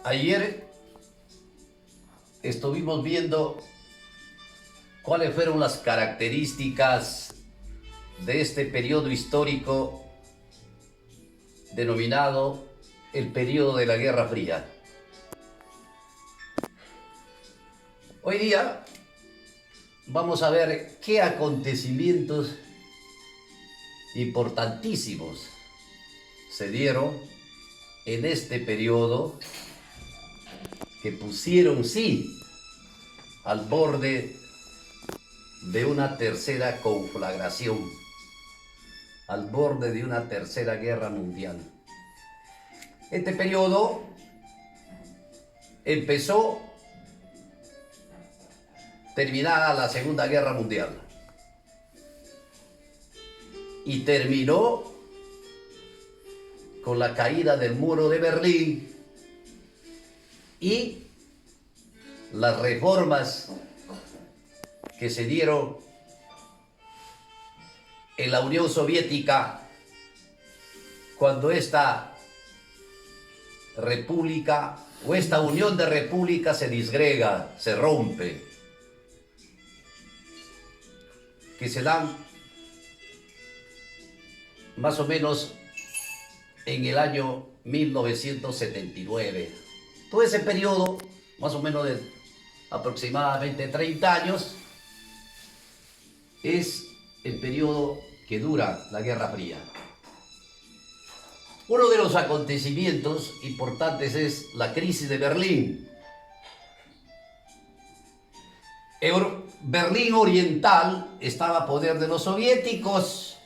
Ayer estuvimos viendo cuáles fueron las características de este periodo histórico denominado el periodo de la Guerra Fría. Hoy día vamos a ver qué acontecimientos importantísimos se dieron en este periodo que pusieron sí al borde de una tercera conflagración, al borde de una tercera guerra mundial. Este periodo empezó terminada la Segunda Guerra Mundial y terminó con la caída del muro de Berlín y las reformas que se dieron en la Unión Soviética cuando esta república o esta unión de repúblicas se disgrega, se rompe, que se dan más o menos en el año 1979. Todo ese periodo, más o menos de aproximadamente 30 años, es el periodo que dura la Guerra Fría. Uno de los acontecimientos importantes es la crisis de Berlín. Berlín Oriental estaba a poder de los soviéticos.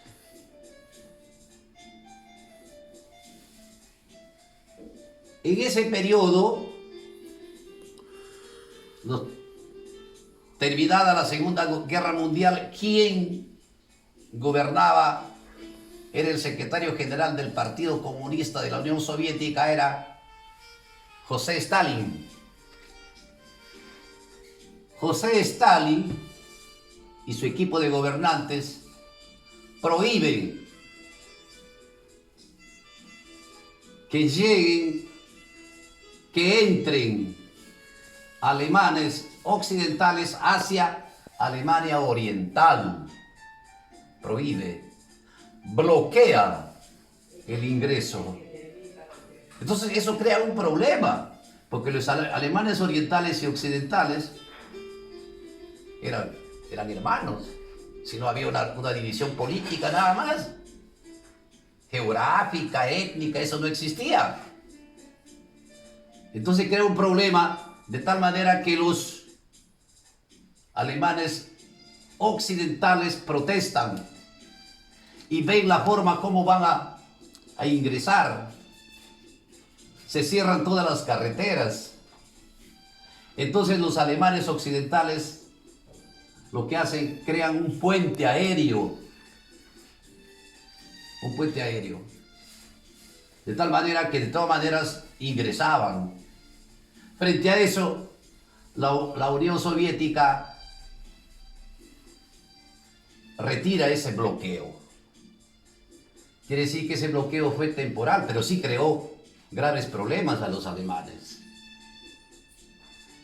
En ese periodo, terminada la Segunda Guerra Mundial, quien gobernaba era el secretario general del Partido Comunista de la Unión Soviética, era José Stalin. José Stalin y su equipo de gobernantes prohíben que lleguen, que entren alemanes occidentales hacia Alemania Oriental. Prohíbe, bloquea el ingreso. Entonces eso crea un problema, porque los alemanes orientales y occidentales eran hermanos, si no había una división política nada más, geográfica, étnica, eso no existía. Entonces crea un problema de tal manera que los alemanes occidentales protestan y ven la forma como van a ingresar. Se cierran todas las carreteras. Entonces los alemanes occidentales lo que hacen, crean un puente aéreo. Un puente aéreo. De tal manera que de todas maneras ingresaban. Frente a eso, la Unión Soviética retira ese bloqueo. Quiere decir que ese bloqueo fue temporal, pero sí creó graves problemas a los alemanes.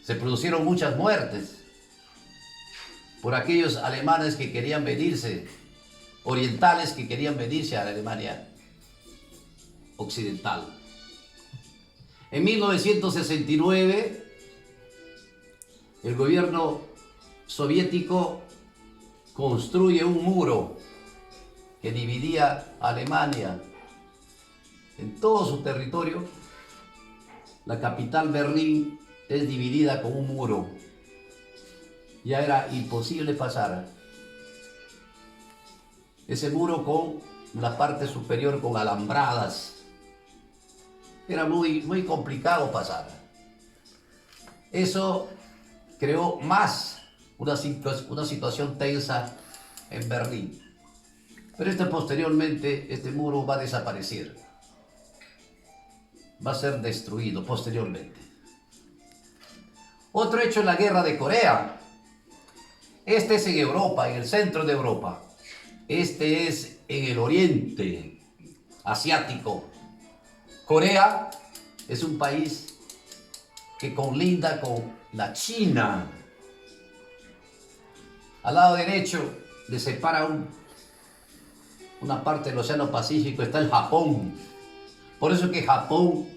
Se produjeron muchas muertes por aquellos alemanes que querían venirse, orientales que querían venirse a la Alemania occidental. En 1969, el gobierno soviético construye un muro que dividía a Alemania en todo su territorio. La capital, Berlín, es dividida con un muro. Ya era imposible pasar. Ese muro con la parte superior con alambradas. Era muy complicado pasar. Eso creó más una situación tensa en Berlín. Pero posteriormente, este muro va a desaparecer. Va a ser destruido posteriormente. Otro hecho es la guerra de Corea. Este es en Europa, en el centro de Europa. Este es en el oriente asiático. Corea es un país que conlinda con la China. Al lado derecho le separa una parte del Océano Pacífico, está el Japón. Por eso que Japón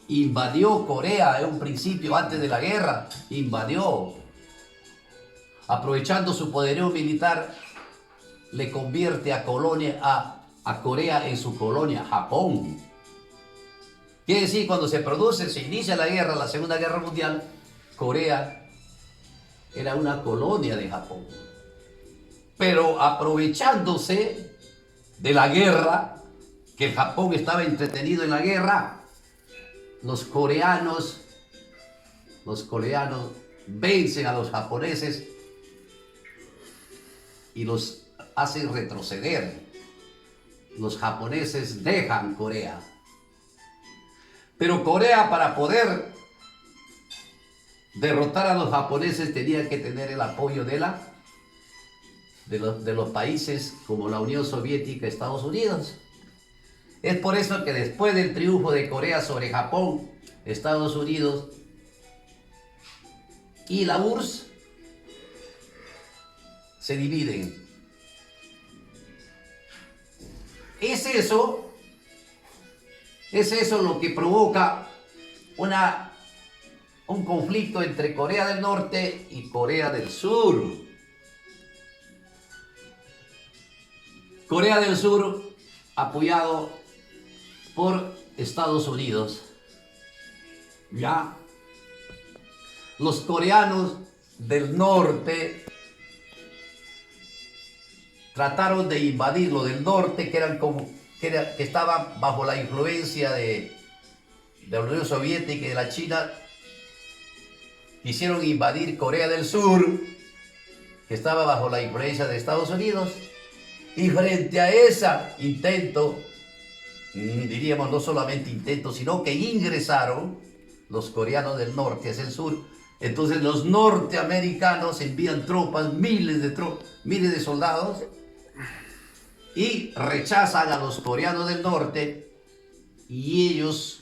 invadió Corea en un principio, antes de la guerra, invadió. Aprovechando su poderío militar, le convierte a Corea en su colonia, Japón. Quiere decir, cuando se inicia la guerra, la Segunda Guerra Mundial, Corea era una colonia de Japón. Pero aprovechándose de la guerra, que el Japón estaba entretenido en la guerra, los coreanos vencen a los japoneses y los hacen retroceder. Los japoneses dejan Corea. Pero Corea, para poder derrotar a los japoneses, tenía que tener el apoyo de los países como la Unión Soviética y Estados Unidos. Es por eso que después del triunfo de Corea sobre Japón, Estados Unidos y la URSS se dividen. Es eso lo que provoca un conflicto entre Corea del Norte y Corea del Sur. Corea del Sur, apoyado por Estados Unidos. Ya. Los coreanos del norte trataron de invadir lo del norte, que estaban bajo la influencia de la Unión Soviética y de la China. Quisieron invadir Corea del Sur, que estaba bajo la influencia de Estados Unidos. Y frente a ese intento, diríamos no solamente intento, sino que ingresaron los coreanos del norte hacia el sur. Entonces los norteamericanos envían tropas, miles de soldados, y rechazan a los coreanos del norte, y ellos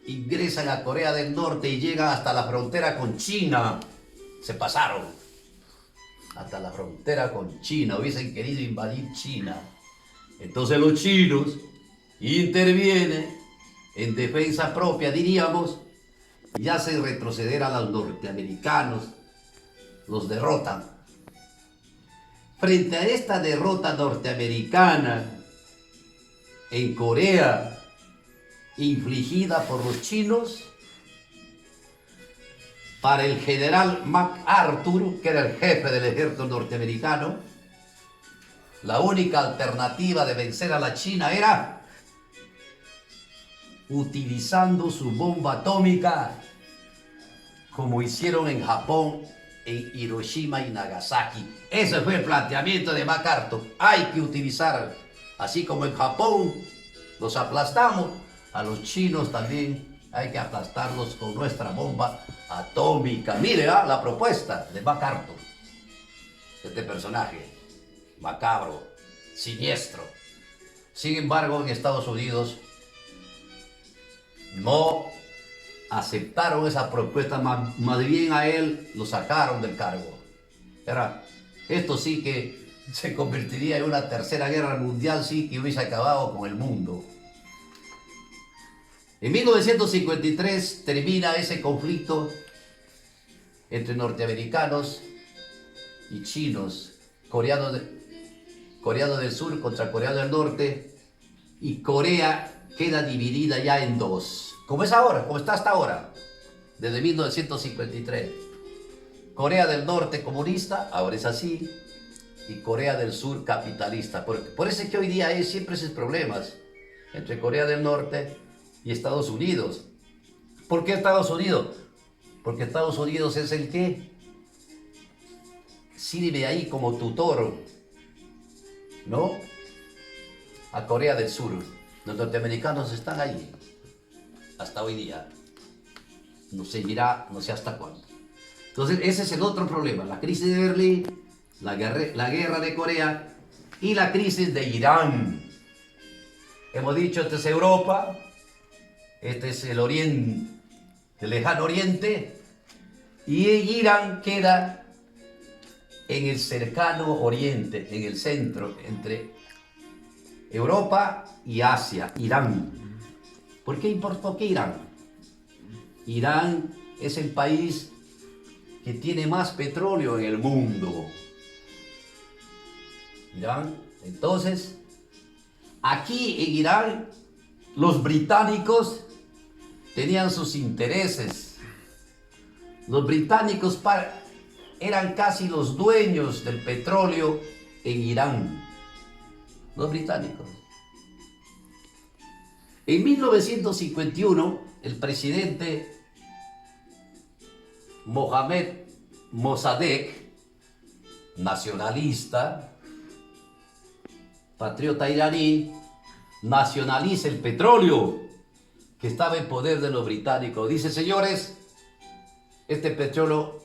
ingresan a Corea del Norte y llegan hasta la frontera con China. Se pasaron hasta la frontera con China, hubiesen querido invadir China. Entonces los chinos intervienen en defensa propia, diríamos, y hacen retroceder a los norteamericanos, los derrotan. Frente a esta derrota norteamericana en Corea, infligida por los chinos, para el general MacArthur, que era el jefe del ejército norteamericano, la única alternativa de vencer a la China era utilizando su bomba atómica, como hicieron en Japón, en Hiroshima y Nagasaki. Ese fue el planteamiento de MacArthur. Hay que utilizar, así como en Japón los aplastamos, a los chinos también hay que aplastarlos con nuestra bomba atómica. Mire la propuesta de MacArthur. Este personaje macabro, siniestro. Sin embargo, en Estados Unidos no aceptaron esa propuesta, más bien a él lo sacaron del cargo. Esto sí que se convertiría en una tercera guerra mundial, sí que hubiese acabado con el mundo. En 1953 termina ese conflicto entre norteamericanos y chinos, coreanos del sur contra coreanos del norte, y Corea queda dividida ya en dos, como es ahora, como está hasta ahora, desde 1953. Corea del Norte comunista, ahora es así, y Corea del Sur capitalista. Por eso es que hoy día hay siempre esos problemas entre Corea del Norte y Estados Unidos. ¿Por qué Estados Unidos? Porque Estados Unidos es el que sirve ahí como tutor, ¿no?, a Corea del Sur. Los norteamericanos están ahí hasta hoy día. No seguirá, no sé hasta cuándo. Entonces ese es el otro problema: la crisis de Berlín, la guerra de Corea y la crisis de Irán. Hemos dicho, este es Europa, este es el Oriente, del lejano oriente, y Irán queda en el cercano oriente, en el centro, entre Europa y Asia, Irán. ¿Por qué importó que Irán? Irán es el país que tiene más petróleo en el mundo. Irán, entonces, aquí en Irán, los británicos tenían sus intereses. Los británicos eran casi los dueños del petróleo en Irán. Los británicos. En 1951, el presidente Mohammad Mossadegh, nacionalista, patriota iraní, nacionaliza el petróleo que estaba en poder de los británicos. Dice, señores, este petróleo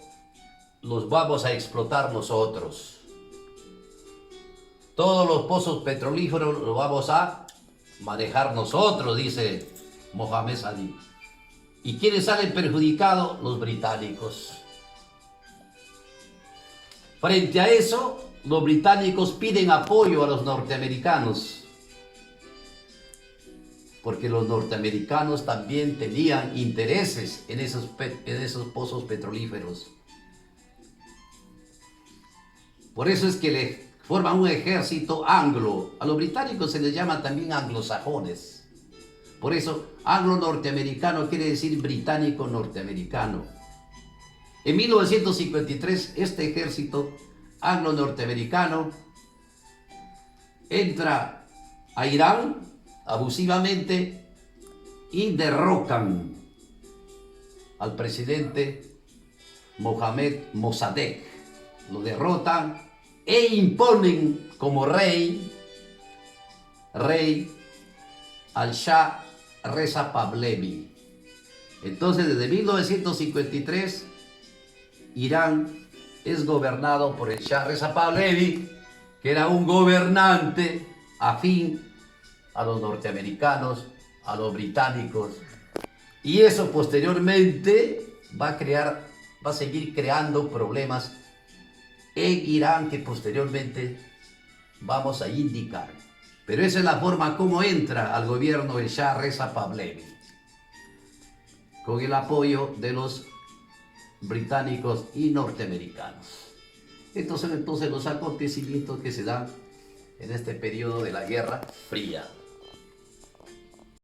los vamos a explotar nosotros. Todos los pozos petrolíferos los vamos a manejar nosotros, dice Mohammad Mossadegh. ¿Y quiénes salen perjudicados? Los británicos. Frente a eso, los británicos piden apoyo a los norteamericanos, porque los norteamericanos también tenían intereses en esos pozos petrolíferos. Por eso es que le forman un ejército anglo. A los británicos se les llama también anglosajones. Por eso, anglo-norteamericano quiere decir británico-norteamericano. En 1953, este ejército anglo-norteamericano entra a Irán abusivamente y derrocan al presidente Mohammad Mossadegh. Lo derrotan e imponen como rey al Shah Reza Pahlavi. Entonces, desde 1953, Irán es gobernado por el Shah Reza Pahlavi, que era un gobernante afín a los norteamericanos, a los británicos. Y eso posteriormente va a seguir creando problemas en Irán, que posteriormente vamos a indicar. Pero esa es la forma como entra al gobierno el Shah Reza Pahlavi, con el apoyo de los británicos y norteamericanos. Entonces los acontecimientos que se dan en este periodo de la Guerra Fría.